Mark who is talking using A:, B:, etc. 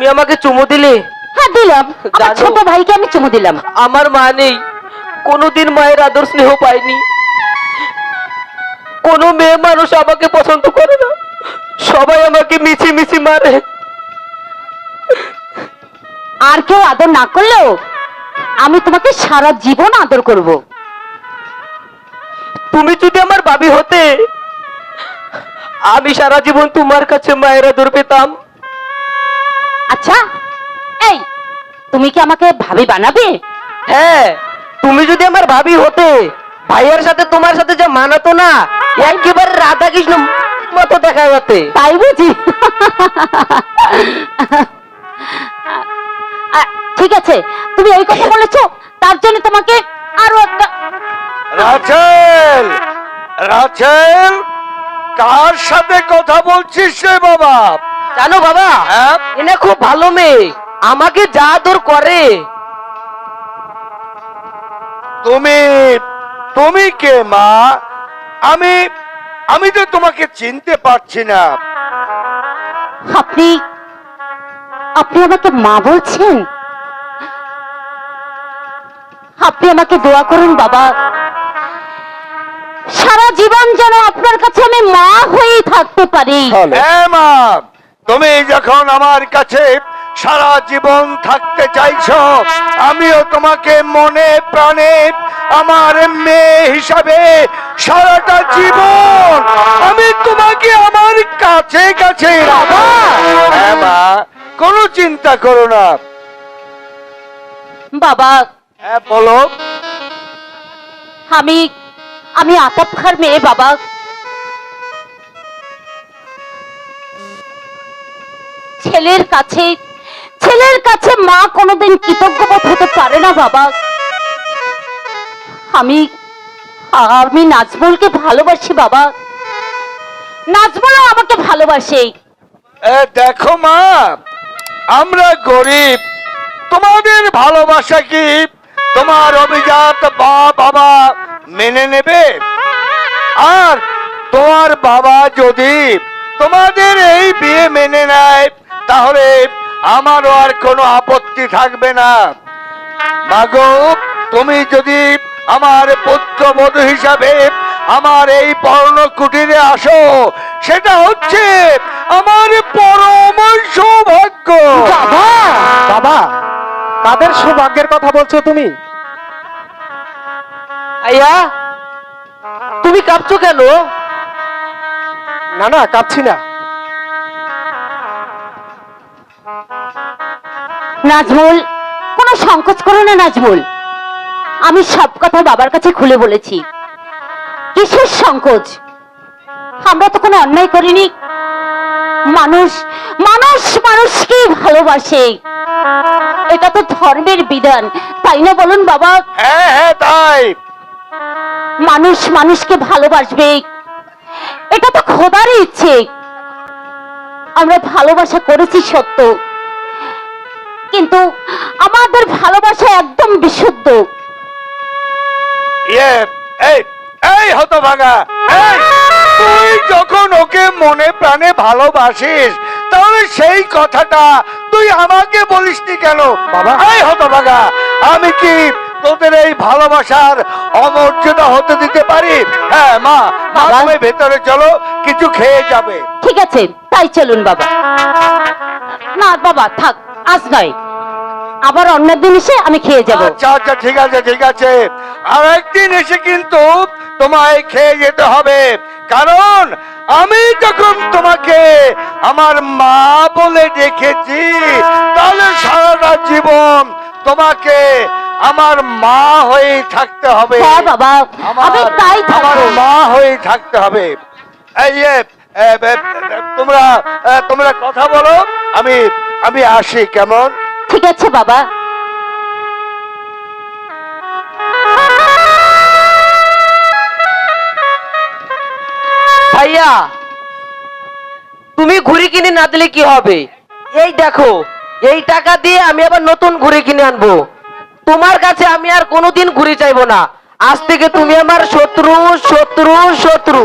A: তুমি আমাকে চুমু দিলে?
B: হ্যাঁ দিলাম, আমার ছোট ভাইকে আমি চুমু দিলাম।
A: আমার মা নেই, কোনোদিন মায়ের আদর স্নেহ পাইনি। কোনো মেয়ে মানুষ আমাকে পছন্দ করে না, সবাই আমাকে মিছি মিছি মারে।
B: আর কেউ আদর না করলেও আমি তোমাকে সারা জীবন আদর করব।
A: তুমি যদি আমার ভাবি হতে, আমি সারা জীবন তোমার কাছে মায়ের আদর পেতাম।
B: আচ্ছা এই, তুমি কি আমাকে ভাবি বানাবে?
A: হ্যাঁ, তুমি যদি আমার ভাবি হতে, ভাইয়ের সাথে তোমার সাথে যে মানাতো না, একেবারে রাধা কৃষ্ণ মতো দেখা যেতে।
B: তাই বুঝি? ঠিক আছে, তুমি এই কথা বলেছো, তার জন্য তোমাকে আরো একটা।
C: রাচেল, রাচেল, কার সাথে কথা বলছিস রে বাবা?
A: জানো বাবা,
C: হ্যাঁ?
A: এনে খুব ভালো মেয়ে, আমাকে যা আদর করে।
C: তুমি তুমি কে মা? আমি আমি তো তোমাকে চিনতে পারছি না।
B: আপনি আপনি আমাকে মা বলছেন? আপনি আমাকে দোয়া করুন বাবা, সারা জীবন যেন আপনার কাছে আমি মা হয়েই থাকতে পারি।
C: হ্যাঁ মা, তুমি যখন আমার কাছে সারা জীবন থাকতে চাইছো, আমিও তোমাকে মনে প্রাণে আমার মেয়ে হিসাবে সারাটা জীবন আমি তোমাকে আমার কাছে কাছে রাখবো। হ্যাঁ মা, কোনো চিন্তা করো না।
B: বাবা,
C: হ্যাঁ বলো।
B: আমি আমি আতাপ খার মেয়ে বাবা। ছেলের কাছে মা কোনোদিন কৃতজ্ঞবোধ হতে পারে না বাবা। আমি আমি নাজমুলকে ভালোবাসি বাবা, নাজমুলও আমাকে ভালোবাসে।
C: দেখো মা, আমরা গরিব, তোমাদের ভালোবাসা কি তোমার অভিজাত বাবা মেনে নেবে? আর তোমার বাবা যদি তোমাদের এই বিয়ে মেনে নেয়, তাহলে আমারও আর কোনো আপত্তি থাকবে না। মাগো, তুমি যদি আমার পুত্রবধূ হিসাবে আমার এই পর্ণ কুটিরে আসো, সেটা হচ্ছে আমার পরম সৌভাগ্য।
B: বাবা,
D: বাবা, কাদের সৌভাগ্যের কথা বলছো তুমি?
A: আইয়া, তুমি কাঁপছো কেন?
D: না না, কাঁদছি না।
B: নাজমুল, কোনো সংকোচ করো না নাজমুল, আমি সব কথা বাবার কাছে খুলে বলেছি। কিসের সংকোচ? আমরা তো কোনো অন্যায় করিনি। মানুষ মানুষ মানুষকে ভালোবাসে, এটা তো ধর্মের বিধান, তাই না বলুন বাবা?
C: হ্যাঁ হ্যাঁ, তাই।
B: মানুষ মানুষকে ভালোবাসবে, এটা তো খোদার ইচ্ছে। আমরা ভালোবাসা করেছি সত্য, কিন্তু আমাদের ভালোবাসা একদম বিশুদ্ধ।
C: এই এই হতভাগা, এই তুই যখন ওকে মনে প্রাণে ভালোবাসিস, তাহলে সেই কথাটা তুই আমাকে বলিসনি কেন বাবা? এই হতভাগা, আমি কি তোদের এই ভালোবাসার অমর্যাদা হতে দিতে পারি? হ্যাঁ মা,
B: বাবা,
C: তুমি ভেতরে চলো, কিছু খেয়ে যাবে।
B: ঠিক আছে, তাই চলুন বাবা। না বাবা থাক, আজ নয়, আবার অন্য দিন এসে আমি খেয়ে যাব।
C: আচ্ছা আচ্ছা, ঠিক আছে ঠিক আছে, আর একদিন এসে কিন্তু তোমায় খেয়ে যেতে হবে, কারণ আমি যখন তোমাকে আমার মা বলে ডেকেছি, তাহলে সারাটা জীবন তোমাকে আমার মা হয়ে থাকতে হবে।
B: হ্যাঁ বাবা, আমি তাই
C: আমার
B: থাকবো।
C: মা হয়ে থাকতে হবে। এই তোমরা তোমরা কথা বলো, আমি আমি আসি, কেমন?
B: ঠিক আছে বাবা।
A: ভাইয়া, তুমি ঘুড়ি কিনে না দিলে কি হবে? এই দেখো, এই টাকা দিয়ে আমি আবার নতুন ঘুড়ি কিনে আনবো। তোমার কাছে আমি আর কোনোদিন ঘুড়ি চাইবো না। আজ থেকে তুমি আমার শত্রু শত্রু শত্রু।